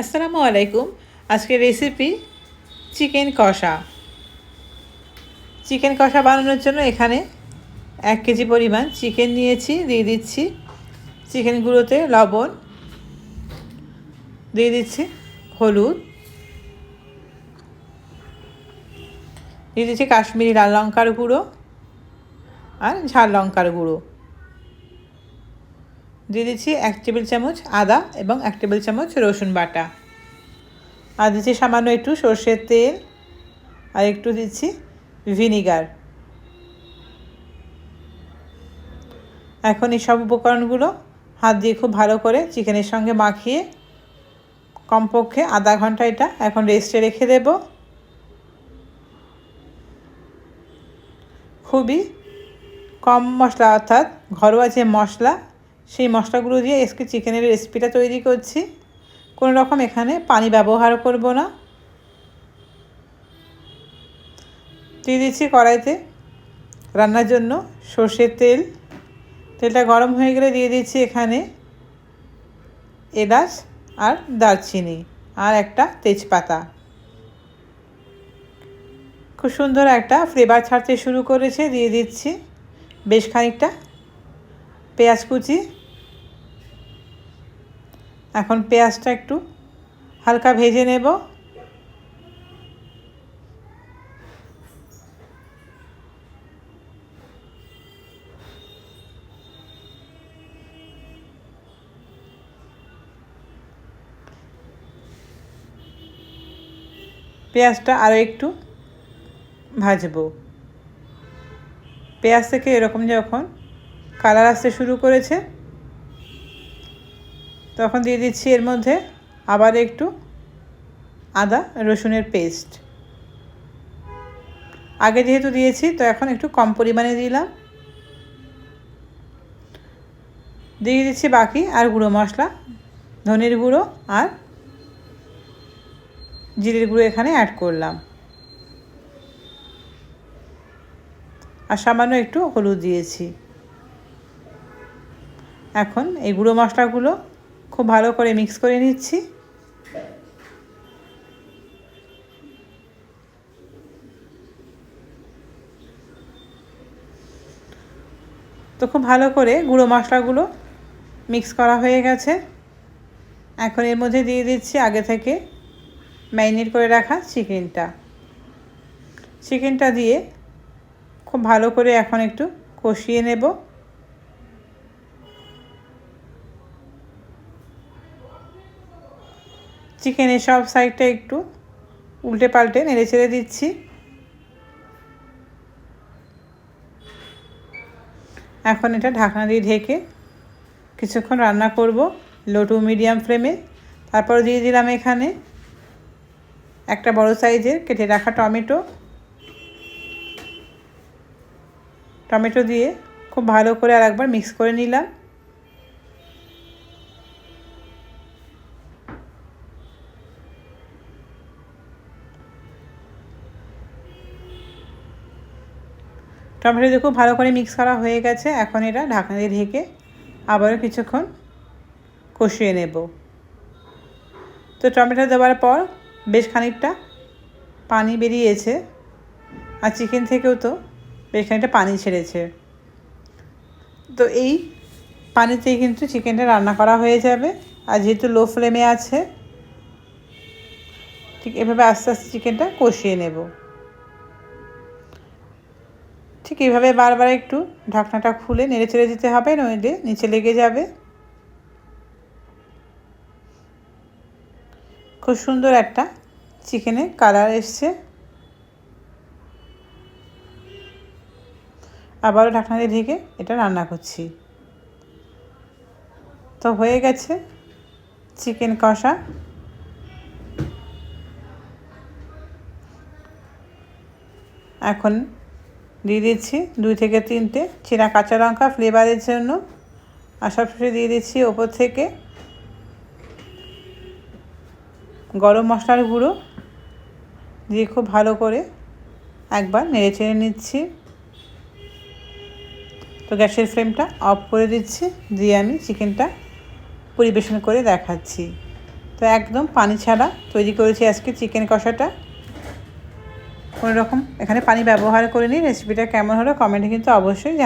আসসালামু আলাইকুম। আজকের রেসিপি চিকেন কষা। চিকেন কষা বানানোর জন্য এখানে 1 কেজি পরিমাণ চিকেন নিয়েছি। দিয়ে দিচ্ছি চিকেন গুঁড়োতে লবণ, দিয়ে দিচ্ছি হলুদ, দিয়ে দিচ্ছি কাশ্মীরি লাল লঙ্কার গুঁড়ো আর ঝাল লঙ্কার গুঁড়ো, দিয়ে দিচ্ছি 1 টেবিল চামচ আদা এবং 1 টেবিল চামচ রসুন বাটা, আর দিচ্ছি সামান্য একটু সর্ষের তেল আর একটু দিচ্ছি ভিনিগার। এখন এই সব উপকরণগুলো হাত দিয়ে খুব ভালো করে চিকেনের সঙ্গে মাখিয়ে কমপক্ষে আধা ঘন্টা এটা এখন রেস্টে রেখে দেব। খুবই কম মশলা, অর্থাৎ ঘরোয়া যে মশলা, সেই মশলাগুলো দিয়ে আজকে চিকেনের রেসিপিটা তৈরি করছি। কোনো রকম এখানে পানি ব্যবহার করব না। দিয়ে দিচ্ছি কড়াইতে রান্নার জন্য সর্ষের তেল। তেলটা গরম হয়ে গেলে দিয়ে দিচ্ছি এখানে এলাচ আর দারচিনি আর একটা তেজপাতা। খুব সুন্দর একটা ফ্লেভার ছাড়তে শুরু করেছে। দিয়ে দিচ্ছি বেশ খানিকটা পেঁয়াজ কুচি। এখন পেঁয়াজটা একটু হালকা ভেজে নেব। পেঁয়াজটা আরও একটু ভাজবো। পেঁয়াজ থেকে এরকম যখন কালার আসতে শুরু করেছে তখন দিয়ে দিচ্ছি এর মধ্যে আবার একটু আদা রসুনের পেস্ট। আগে যেহেতু দিয়েছি তো এখন একটু কম পরিমাণে দিলাম। দিয়ে দিচ্ছি বাকি আর গুঁড়ো মশলা, ধনের গুঁড়ো আর জিরের গুঁড়ো এখানে অ্যাড করলাম, আর সামান্য একটু হলুদ দিয়েছি। এখন এই গুঁড়ো মশলাগুলো খুব ভালো করে মিক্স করে নিচ্ছি। তো খুব ভালো করে গুঁড়ো মশলাগুলো মিক্স করা হয়ে গেছে। এখন এর মধ্যে দিয়ে দিচ্ছি আগে থেকে ম্যারিনেট করে রাখা চিকেনটা দিয়ে খুব ভালো করে এখন একটু কষিয়ে নেব। চিকেনের সব সাইডটা একটু উল্টে পাল্টে নেড়ে চেড়ে দিচ্ছি। এখন এটা ঢাকনা দিয়ে ঢেকে কিছুক্ষণ রান্না করব লো টু মিডিয়াম ফ্লেমে। তারপর দিয়ে দিলাম এখানে একটা বড় সাইজের কেটে রাখা টমেটো দিয়ে খুব ভালো করে আর একবার মিক্স করে নিলাম। টমেটো দিয়ে খুব ভালো করে মিক্স করা হয়ে গেছে। এখন এটা ঢাকনা দিয়ে ঢেকে আবারও কিছুক্ষণ কষিয়ে নেব। তো টমেটো দেওয়ার পর বেশ খানিকটা পানি বেরিয়েছে, আর চিকেন থেকেও তো বেশ খানিকটা পানি ছেড়েছে। তো এই পানিতেই কিন্তু চিকেনটা রান্না করা হয়ে যাবে। আর যেহেতু লো ফ্লেমে আছে, ঠিক এভাবে আস্তে আস্তে চিকেনটা কষিয়ে নেব। ঠিক এইভাবে বারবার একটু ঢাকনাটা খুলে নেড়ে চেড়ে দিতে হবে, নইলে নিচে লেগে যাবে। খুব সুন্দর একটা চিকেনের কালার এসছে। আবারও ঢাকনা দিয়ে ঢেকে এটা রান্না করছি। তো হয়ে গেছে চিকেন কষা। এখন দিয়ে দিচ্ছি 2 থেকে 3টে চেরা কাঁচা লঙ্কা ফ্লেভারের জন্য, আর সবশেষে দিয়ে দিচ্ছি ওপর থেকে গরম মশলার গুঁড়ো দিয়ে খুব ভালো করে একবার নেড়ে চেড়ে নিচ্ছি। তো গ্যাসের ফ্লেমটা অফ করে দিচ্ছি, দিয়ে আমি চিকেনটা পরিবেশন করে দেখাচ্ছি। তো একদম পানি ছাড়া তৈরি করেছি আজকে চিকেন কষাটা। কোনো রকম এখানে পানি ব্যবহার করিনি। রেসিপিটা কেমন হলো কমেন্টে কিন্তু অবশ্যই জানাবেন।